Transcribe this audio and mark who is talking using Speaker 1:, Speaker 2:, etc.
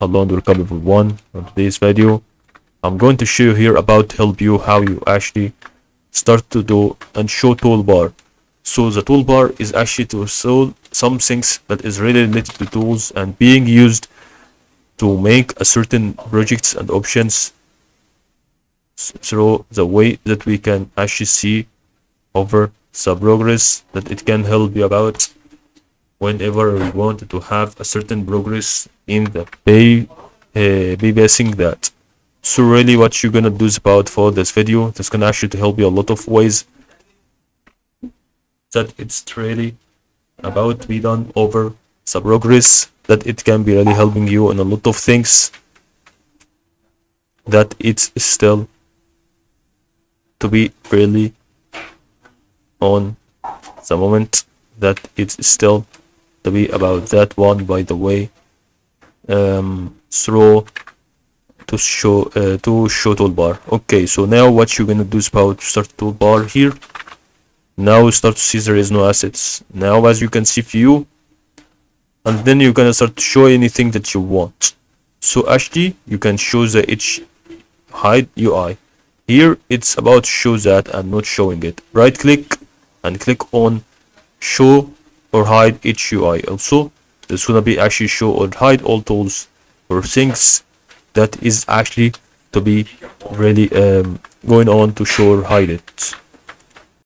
Speaker 1: Hello and welcome everyone. On today's video, I'm going to show you here about help you how you actually start to do and show toolbar. So the toolbar is actually to show some things that is really related to tools and being used to make a certain projects and options through the way that we can actually see over the progress that it can help you about whenever we want to have a certain progress in the basing that. So really what you're gonna do is about for this video that's gonna actually to help you a lot of ways that it's really about to be done over the progress that it can be really helping you in a lot of things that it's still to be really on the moment that it's still to be about that one. By the way, through to show toolbar. Okay, so now what you're gonna do is about start toolbar here. Now start to see there is no assets. Now as you can see view, and then you're gonna start to show anything that you want. So actually you can show the H hide UI. Here it's about show that and not showing it. Right click and click on show or hide HUI. Also this gonna be actually show or hide all tools or things that is actually to be really going on to show or hide it.